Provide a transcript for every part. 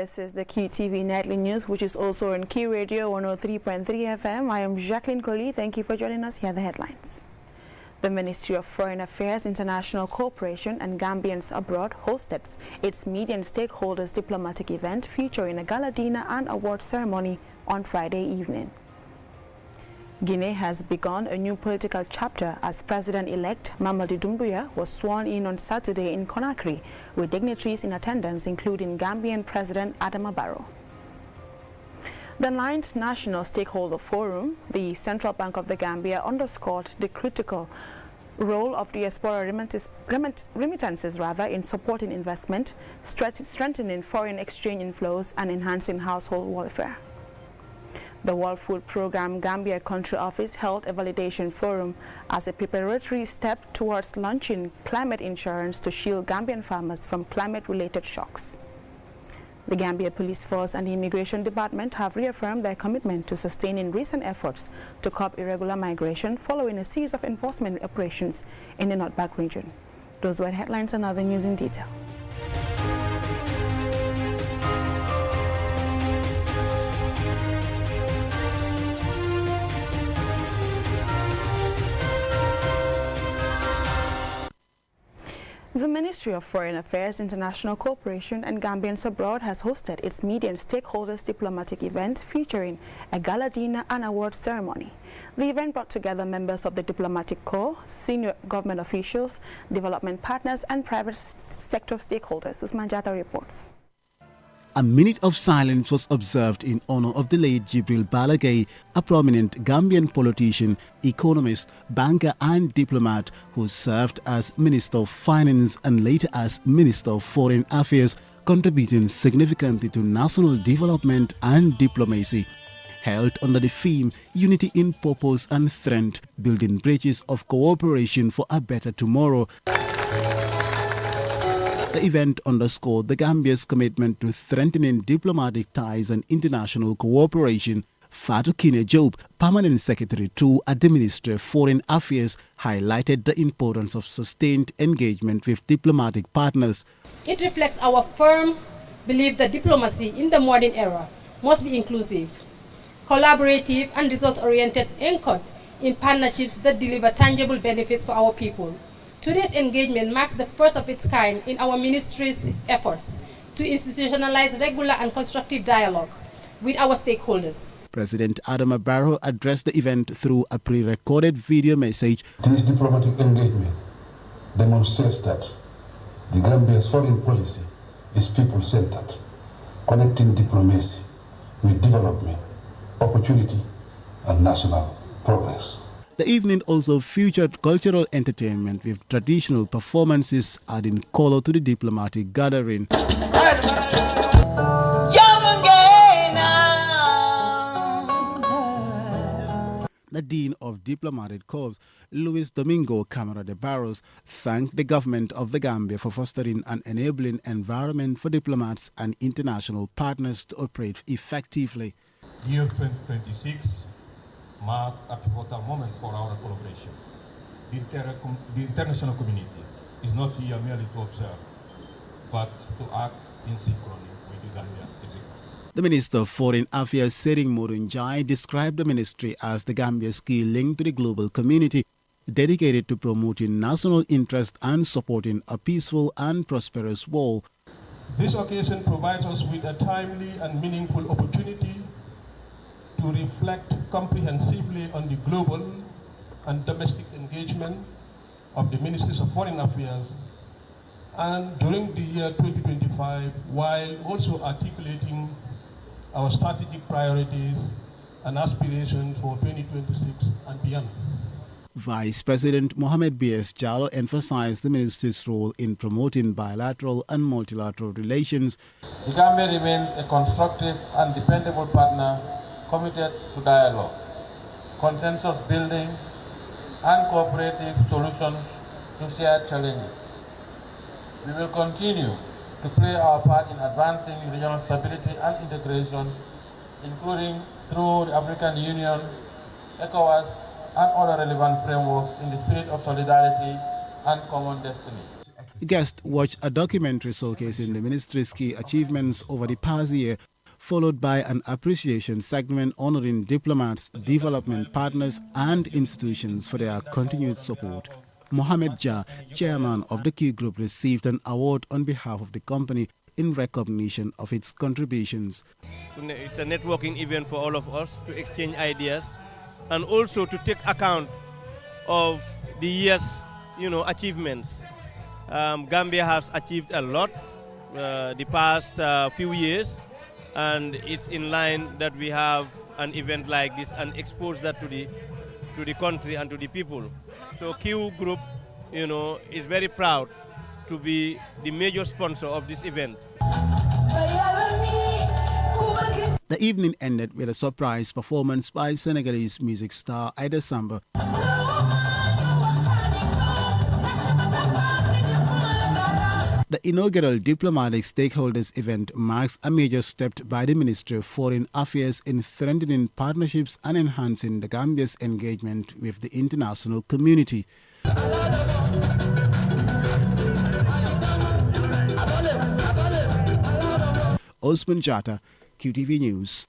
This is the QTV Nightly News, which is also on Q Radio 103.3 FM. I am Jacqueline Coley. Thank you for joining us. Here are the headlines. The Ministry of Foreign Affairs, International Cooperation and Gambians Abroad hosted its media and stakeholders diplomatic event featuring a gala dinner and award ceremony on Friday evening. Guinea has begun a new political chapter as President-elect Mamadou Doumbouya was sworn in on Saturday in Conakry, with dignitaries in attendance including Gambian President Adama Barrow. The 9th National Stakeholder Forum, the Central Bank of the Gambia, underscored the critical role of Diaspora remittances in supporting investment, strengthening foreign exchange inflows and enhancing household welfare. The World Food Programme Gambia Country Office held a validation forum as a preparatory step towards launching climate insurance to shield Gambian farmers from climate-related shocks. The Gambia Police Force and the Immigration Department have reaffirmed their commitment to sustaining recent efforts to curb irregular migration following a series of enforcement operations in the North Bank region. Those were headlines and other news in detail. The Ministry of Foreign Affairs, International Cooperation and Gambians Abroad has hosted its media and stakeholders diplomatic event featuring a gala dinner and award ceremony. The event brought together members of the diplomatic corps, senior government officials, development partners and private sector stakeholders. Usman Jata reports. A minute of silence was observed in honor of the late Jibril Balagay, a prominent Gambian politician, economist, banker and diplomat who served as Minister of Finance and later as Minister of Foreign Affairs, contributing significantly to national development and diplomacy. Held under the theme Unity in Purpose and Strength, Building Bridges of Cooperation for a Better Tomorrow. The event underscored the Gambia's commitment to strengthening diplomatic ties and international cooperation. Fatou Kiné Diop, Permanent Secretary at the Ministry of Foreign Affairs, highlighted the importance of sustained engagement with diplomatic partners. It reflects our firm belief that diplomacy in the modern era must be inclusive, collaborative and results-oriented, anchored in partnerships that deliver tangible benefits for our people. Today's engagement marks the first of its kind in our ministry's efforts to institutionalize regular and constructive dialogue with our stakeholders. President Adama Barrow addressed the event through a pre-recorded video message. This diplomatic engagement demonstrates that the Gambia's foreign policy is people-centered, connecting diplomacy with development, opportunity, and national progress. The evening also featured cultural entertainment with traditional performances, adding color to the diplomatic gathering. The Dean of Diplomatic Corps, Luis Domingo Camara de Barros, thanked the government of the Gambia for fostering an enabling environment for diplomats and international partners to operate effectively. Year 2026 marked a pivotal moment for our collaboration. The international community is not here merely to observe, but to act in synchrony with the Gambia executive. The Minister of Foreign Affairs, Sering Morunjai, described the ministry as the Gambia's key link to the global community, dedicated to promoting national interest and supporting a peaceful and prosperous world. This occasion provides us with a timely and meaningful opportunity to reflect comprehensively on the global and domestic engagement of the Ministries of Foreign Affairs and during the year 2025, while also articulating our strategic priorities and aspirations for 2026 and beyond. Vice President Mohamed B.S. Jallow emphasized the ministry's role in promoting bilateral and multilateral relations. The Gambia remains a constructive and dependable partner committed to dialogue, consensus building, and cooperative solutions to shared challenges. We will continue to play our part in advancing regional stability and integration, including through the African Union, ECOWAS, and other relevant frameworks in the spirit of solidarity and common destiny. Guests watched a documentary showcasing the ministry's key achievements over the past year, followed by an appreciation segment honoring diplomats, development partners and institutions for their continued support. Mohamed Jah, chairman of the Key Group, received an award on behalf of the company in recognition of its contributions. It's a networking event for all of us to exchange ideas and also to take account of the year's achievements. Gambia has achieved a lot the past few years, and it's in line that we have an event like this and expose that to the country and to the people. So Q Group, is very proud to be the major sponsor of this event. The evening ended with a surprise performance by Senegalese music star Aida Samba. The inaugural diplomatic stakeholders event marks a major step by the Ministry of Foreign Affairs in strengthening partnerships and enhancing the Gambia's engagement with the international community. Osman Jata, QTV News.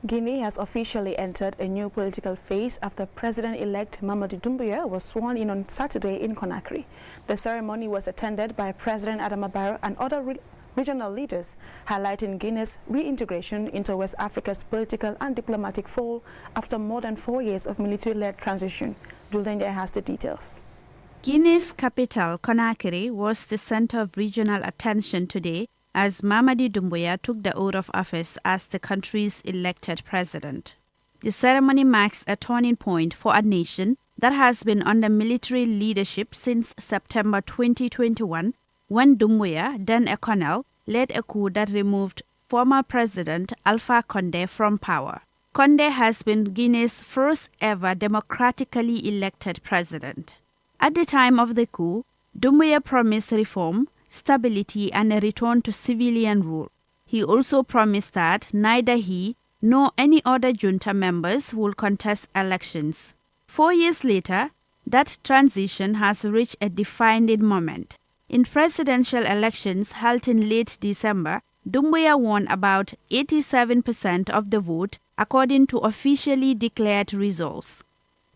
Guinea has officially entered a new political phase after President-elect Mamadou Doumbouya was sworn in on Saturday in Conakry. The ceremony was attended by President Adama Barrow and other regional leaders, highlighting Guinea's reintegration into West Africa's political and diplomatic fold after more than 4 years of military-led transition. Juldenja has the details. Guinea's capital, Conakry, was the center of regional attention today as Mamadou Doumbouya took the oath of office as the country's elected president. The ceremony marks a turning point for a nation that has been under military leadership since September 2021, when Doumbouya, then a colonel, led a coup that removed former President Alpha Condé from power. Condé has been Guinea's first ever democratically elected president. At the time of the coup, Doumbouya promised reform, stability and a return to civilian rule. He also promised that neither he nor any other junta members will contest elections. 4 years later, that transition has reached a defining moment. In presidential elections held in late December, Doumbouya won about 87% of the vote according to officially declared results.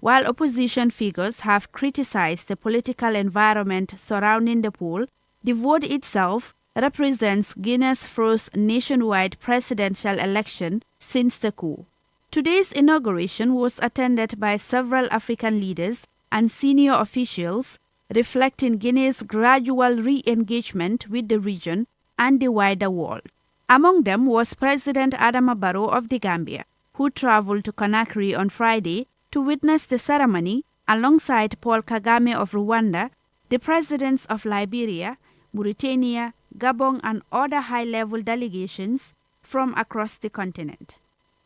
While opposition figures have criticized the political environment surrounding the poll, the vote itself represents Guinea's first nationwide presidential election since the coup. Today's inauguration was attended by several African leaders and senior officials, reflecting Guinea's gradual re-engagement with the region and the wider world. Among them was President Adama Barrow of the Gambia, who traveled to Conakry on Friday to witness the ceremony alongside Paul Kagame of Rwanda, the presidents of Liberia, Mauritania, Gabon and other high-level delegations from across the continent.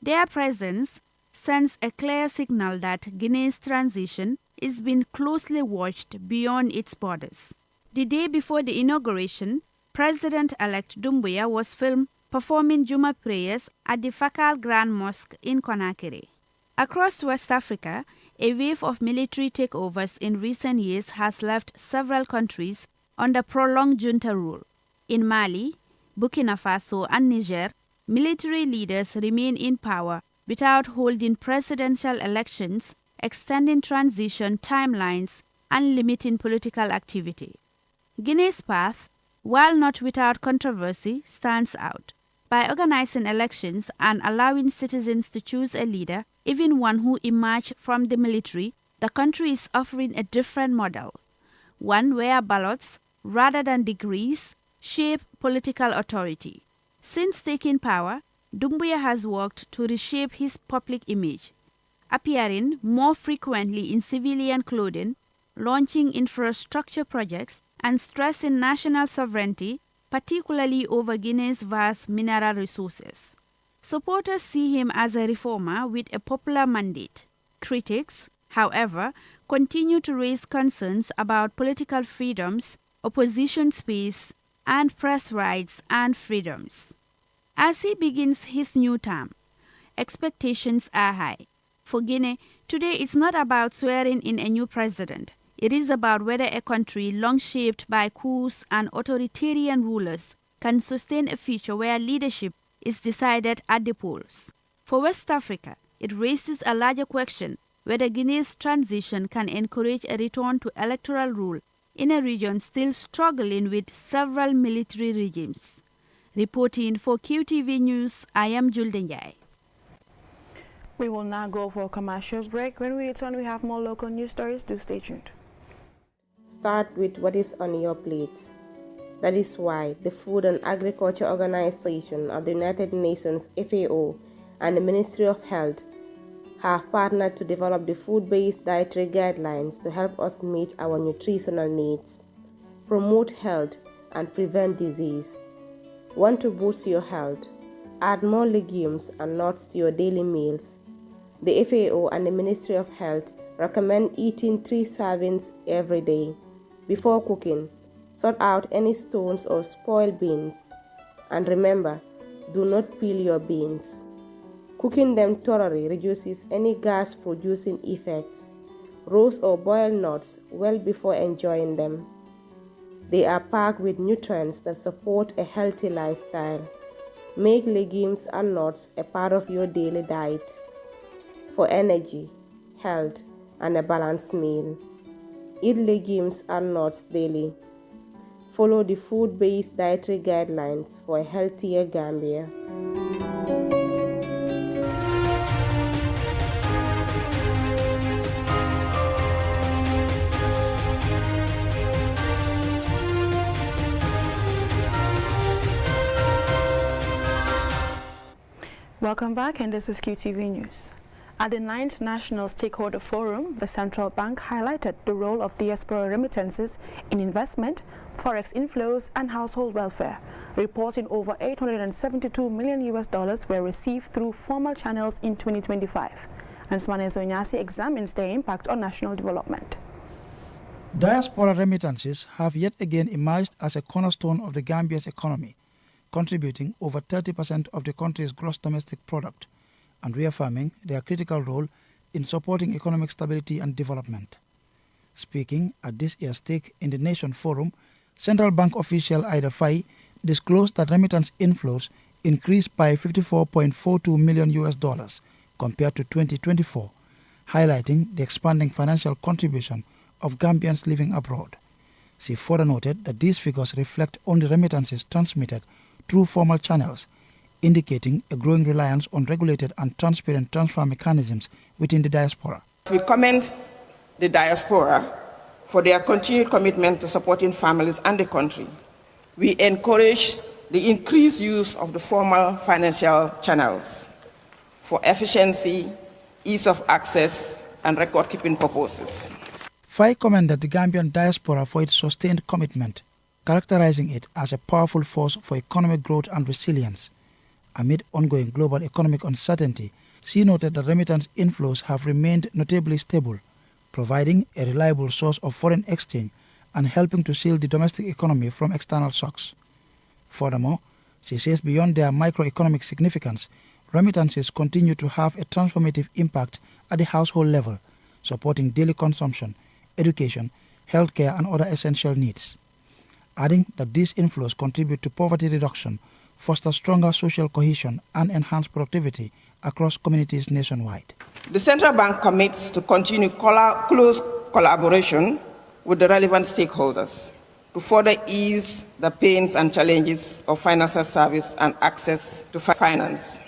Their presence sends a clear signal that Guinea's transition is being closely watched beyond its borders. The day before the inauguration, President-elect Doumbouya was filmed performing Juma prayers at the Fakal Grand Mosque in Conakry. Across West Africa, a wave of military takeovers in recent years has left several countries under prolonged junta rule. In Mali, Burkina Faso and Niger, military leaders remain in power without holding presidential elections, extending transition timelines and limiting political activity. Guinea's path, while not without controversy, stands out. By organizing elections and allowing citizens to choose a leader, even one who emerged from the military, the country is offering a different model, one where ballots, rather than degrees, shape political authority. Since taking power, Doumbouya has worked to reshape his public image, appearing more frequently in civilian clothing, launching infrastructure projects, and stressing national sovereignty, particularly over Guinea's vast mineral resources. Supporters see him as a reformer with a popular mandate. Critics, however, continue to raise concerns about political freedoms, opposition space, and press rights and freedoms. As he begins his new term, expectations are high. For Guinea, today is not about swearing in a new president. It is about whether a country long shaped by coups and authoritarian rulers can sustain a future where leadership is decided at the polls. For West Africa, it raises a larger question whether Guinea's transition can encourage a return to electoral rule in a region still struggling with several military regimes. Reporting for QTV News, I am Juldenjai. We will now go for a commercial break. When we return, we have more local news stories. Do stay tuned. Start with what is on your plates. That is why the Food and Agriculture Organization of the United Nations, FAO, and the Ministry of Health have partnered to develop the food-based dietary guidelines to help us meet our nutritional needs, promote health, and prevent disease. Want to boost your health? Add more legumes and nuts to your daily meals. The FAO and the Ministry of Health recommend eating 3 servings every day. Before cooking, sort out any stones or spoiled beans. And remember, do not peel your beans. Cooking them thoroughly reduces any gas-producing effects. Roast or boil nuts well before enjoying them. They are packed with nutrients that support a healthy lifestyle. Make legumes and nuts a part of your daily diet for energy, health, and a balanced meal. Eat legumes and nuts daily. Follow the food-based dietary guidelines for a healthier Gambia. Welcome back, and this is QTV News. At the 9th National Stakeholder Forum, the Central Bank highlighted the role of Diaspora remittances in investment, forex inflows, and household welfare, reporting over $872 million were received through formal channels in 2025. And Smanezo Nyasi examines their impact on national development. Diaspora remittances have yet again emerged as a cornerstone of the Gambia's economy, contributing over 30% of the country's gross domestic product and reaffirming their critical role in supporting economic stability and development. Speaking at this year's Stake in the Nation Forum, Central Bank official Ida Faye disclosed that remittance inflows increased by $54.42 million compared to 2024, highlighting the expanding financial contribution of Gambians living abroad. She further noted that these figures reflect only remittances transmitted through formal channels, indicating a growing reliance on regulated and transparent transfer mechanisms within the diaspora. We commend the diaspora for their continued commitment to supporting families and the country. We encourage the increased use of the formal financial channels for efficiency, ease of access, and record-keeping purposes. Faye commended the Gambian diaspora for its sustained commitment, characterizing it as a powerful force for economic growth and resilience. Amid ongoing global economic uncertainty, she noted that remittance inflows have remained notably stable, providing a reliable source of foreign exchange and helping to shield the domestic economy from external shocks. Furthermore, she says beyond their microeconomic significance, remittances continue to have a transformative impact at the household level, supporting daily consumption, education, healthcare, and other essential needs. Adding that these inflows contribute to poverty reduction, foster stronger social cohesion, and enhance productivity across communities nationwide. The Central Bank commits to continue close collaboration with the relevant stakeholders to further ease the pains and challenges of financial service and access to finance.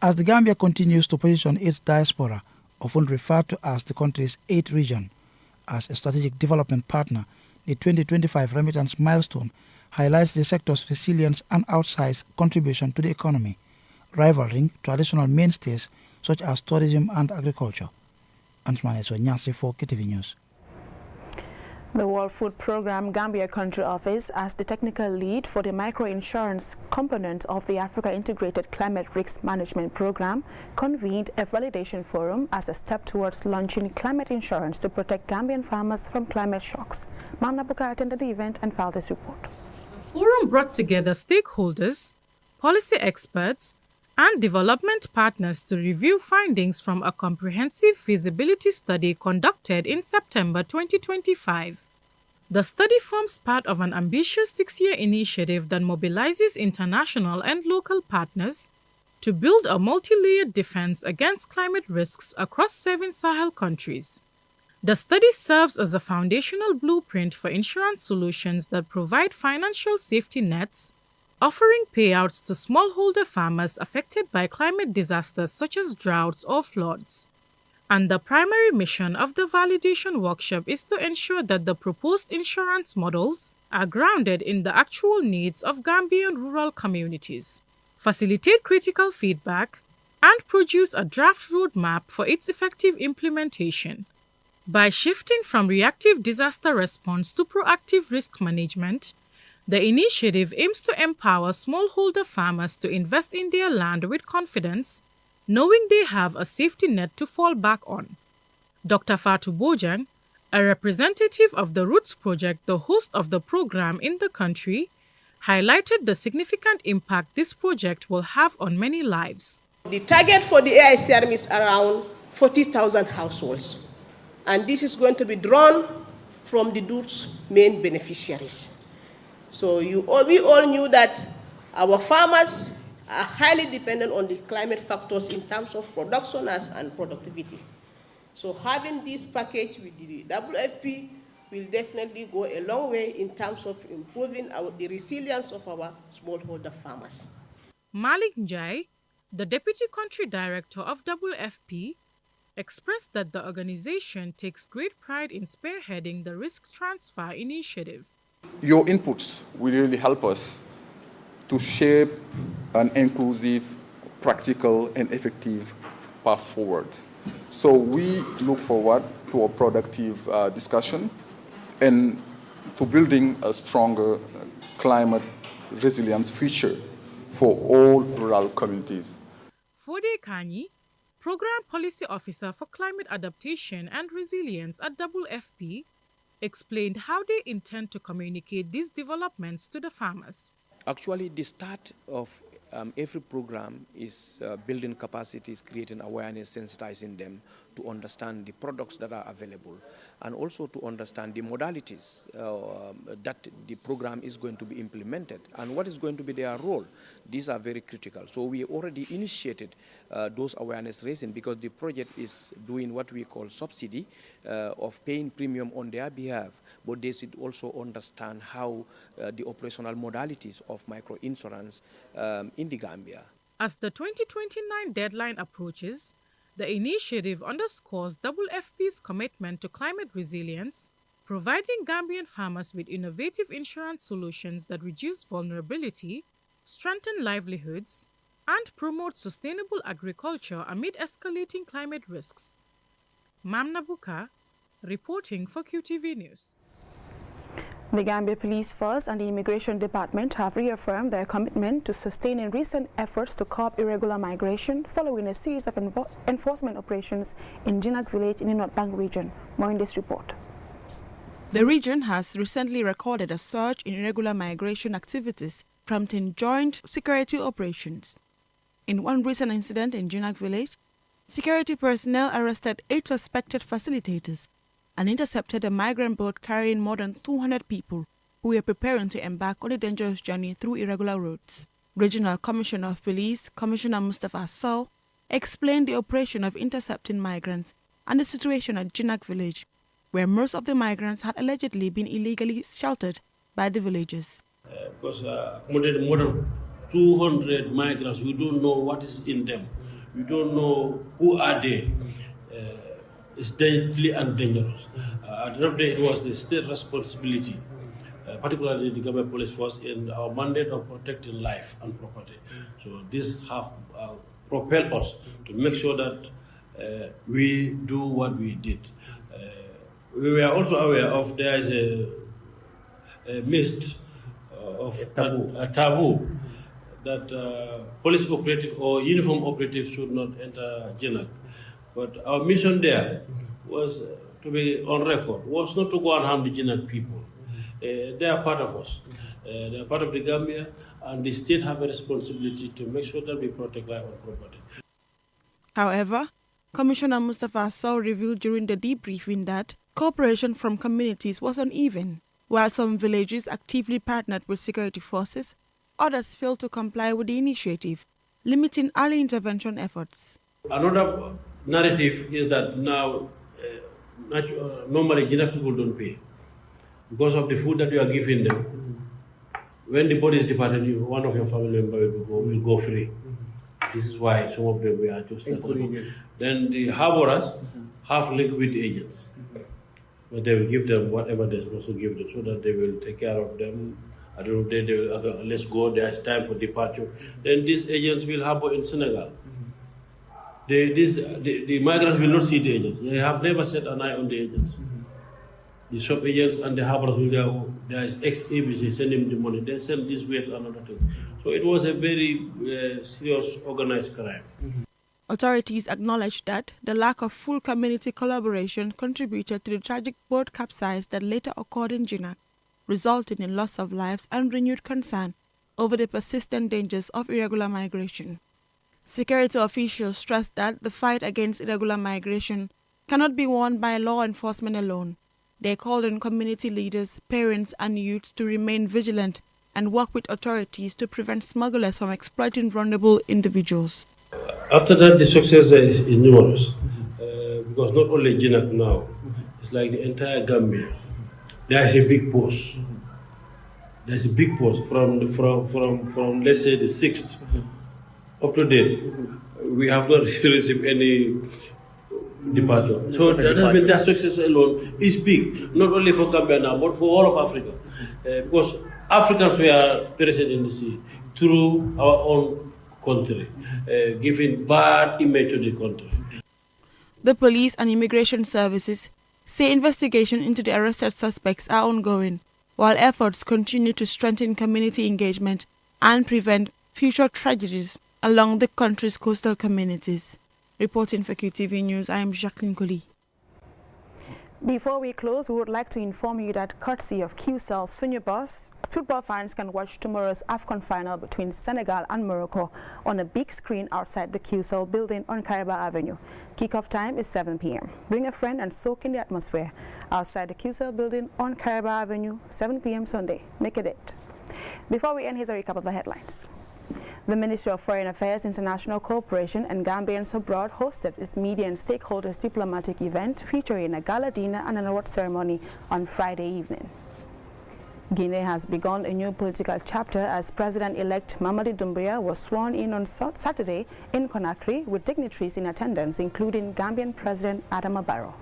As the Gambia continues to position its diaspora, often referred to as the country's 8th region, as a strategic development partner, the 2025 remittance milestone highlights the sector's resilience and outsized contribution to the economy, rivaling traditional mainstays such as tourism and agriculture. Ansmaneso Nyasi for KTV News. The World Food Programme Gambia Country Office, as the technical lead for the microinsurance component of the Africa Integrated Climate Risk Management Programme, convened a validation forum as a step towards launching climate insurance to protect Gambian farmers from climate shocks. Mam Nabuka attended the event and filed this report. The forum brought together stakeholders, policy experts, and development partners to review findings from a comprehensive feasibility study conducted in September 2025. The study forms part of an ambitious 6-year initiative that mobilizes international and local partners to build a multi-layered defense against climate risks across 7 Sahel countries. The study serves as a foundational blueprint for insurance solutions that provide financial safety nets, offering payouts to smallholder farmers affected by climate disasters such as droughts or floods. And the primary mission of the validation workshop is to ensure that the proposed insurance models are grounded in the actual needs of Gambian rural communities, facilitate critical feedback, and produce a draft roadmap for its effective implementation. By shifting from reactive disaster response to proactive risk management, the initiative aims to empower smallholder farmers to invest in their land with confidence, knowing they have a safety net to fall back on. Dr. Fatou Bojang, a representative of the Roots Project, the host of the program in the country, highlighted the significant impact this project will have on many lives. The target for the AICRM is around 40,000 households, and this is going to be drawn from the Roots main beneficiaries. So we all knew that our farmers are highly dependent on the climate factors in terms of production and productivity. So having this package with the WFP will definitely go a long way in terms of improving the resilience of our smallholder farmers. Malik Njai, the Deputy Country Director of WFP, expressed that the organization takes great pride in spearheading the risk transfer initiative. Your inputs will really help us to shape an inclusive, practical, and effective path forward. So we look forward to a productive discussion and to building a stronger climate resilience future for all rural communities. Fode Kanyi, Program Policy Officer for Climate Adaptation and Resilience at WFP, explained how they intend to communicate these developments to the farmers. Actually, the start of every program is building capacities, creating awareness, sensitizing them to understand the products that are available, and also to understand the modalities that the program is going to be implemented and what is going to be their role. These are very critical. So we already initiated those awareness raising, because the project is doing what we call subsidy of paying premium on their behalf, but they should also understand how the operational modalities of microinsurance in the Gambia. As the 2029 deadline approaches, the initiative underscores WFP's commitment to climate resilience, providing Gambian farmers with innovative insurance solutions that reduce vulnerability, strengthen livelihoods, and promote sustainable agriculture amid escalating climate risks. Mamna Buka, reporting for QTV News. The Gambia Police Force and the Immigration Department have reaffirmed their commitment to sustaining recent efforts to curb irregular migration following a series of enforcement operations in Jinak village in the North Bank region. More in this report. The region has recently recorded a surge in irregular migration activities, prompting joint security operations. In one recent incident in Jinak village, security personnel arrested 8 suspected facilitators and intercepted a migrant boat carrying more than 200 people who were preparing to embark on a dangerous journey through irregular routes. Regional Commissioner of Police, Commissioner Mustafa Sow, explained the operation of intercepting migrants and the situation at Jinak village, where most of the migrants had allegedly been illegally sheltered by the villagers. Because accommodated more than 200 migrants, we don't know what is in them. We don't know who are they. It's deadly and dangerous. At the end of the day, it was the state responsibility, particularly the Gambia Police Force, in our mandate of protecting life and property. So this have propelled us to make sure that we do what we did. We were also aware of there is a myth of a taboo that police operative or uniform operatives should not enter Jinak. But our mission there was to be on record, was not to go and harm the Jinak people. They are part of us. They are part of the Gambia, and the state have a responsibility to make sure that we protect life and property. However, Commissioner Mustafa Sow revealed during the debriefing that cooperation from communities was uneven. While some villages actively partnered with security forces, others failed to comply with the initiative, limiting early intervention efforts. Another narrative is that now, normally Guinea people don't pay because of the food that you are giving them. When the body is departed, one of your family members will go free. This is why some of them were just then the harborers have linked with agents. But they will give them whatever they're supposed to give them so that they will take care of them. I don't know, they will, let's go, there's time for departure. Then these agents will harbor in Senegal. The migrants will not see the agents. They have never set an eye on the agents. The shop agents and the harborers will go, there is ex-ABC, send him the money. They send this way to another thing. So it was a very serious organized crime. Authorities acknowledged that the lack of full community collaboration contributed to the tragic boat capsize that later occurred in Guinea, resulting in loss of lives and renewed concern over the persistent dangers of irregular migration. Security officials stressed that the fight against irregular migration cannot be won by law enforcement alone. They called on community leaders, parents, and youths to remain vigilant and work with authorities to prevent smugglers from exploiting vulnerable individuals. After that, the success is numerous, because not only Guinea now, it's like the entire Gambia. There is a big post. There's a big post from let's say the 6th up to date. We have not received any departure. So that success alone is big, not only for Gambia now, but for all of Africa, because Africans were present in the sea through our own country, giving bad image to the country. The police and immigration services say investigation into the arrested suspects are ongoing, while efforts continue to strengthen community engagement and prevent future tragedies along the country's coastal communities. Reporting for QTV News, I am Jacqueline Collie. Before we close, we would like to inform you that courtesy of QCell Senior Boss, football fans can watch tomorrow's AFCON final between Senegal and Morocco on a big screen outside the QCell building on Caraba Avenue. Kickoff time is 7 p.m. Bring a friend and soak in the atmosphere outside the QCell building on Caraba Avenue, 7 p.m. Sunday. Make a date. Before we end, here's a recap of the headlines. The Ministry of Foreign Affairs, International Cooperation and Gambians Abroad hosted its media and stakeholders diplomatic event featuring a gala dinner and an award ceremony on Friday evening. Guinea has begun a new political chapter as President-elect Mamadi Doumbouya was sworn in on Saturday in Conakry with dignitaries in attendance, including Gambian President Adama Barrow.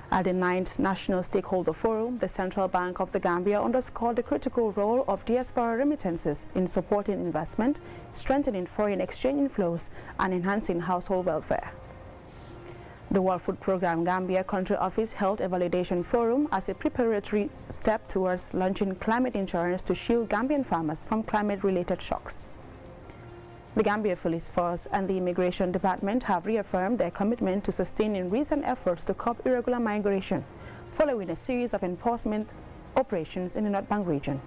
At the 9th National Stakeholder Forum, the Central Bank of the Gambia underscored the critical role of diaspora remittances in supporting investment, strengthening foreign exchange inflows, and enhancing household welfare. The World Food Programme Gambia Country Office held a validation forum as a preparatory step towards launching climate insurance to shield Gambian farmers from climate-related shocks. The Gambia Police Force and the Immigration Department have reaffirmed their commitment to sustaining recent efforts to curb irregular migration, following a series of enforcement operations in the North Bank region.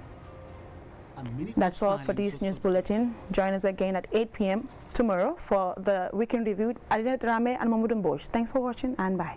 That's all for this news bulletin. Join us again at 8 p.m. tomorrow for the Weekend Review. Adina Drame and Mahmoud Mbosh. Thanks for watching and bye.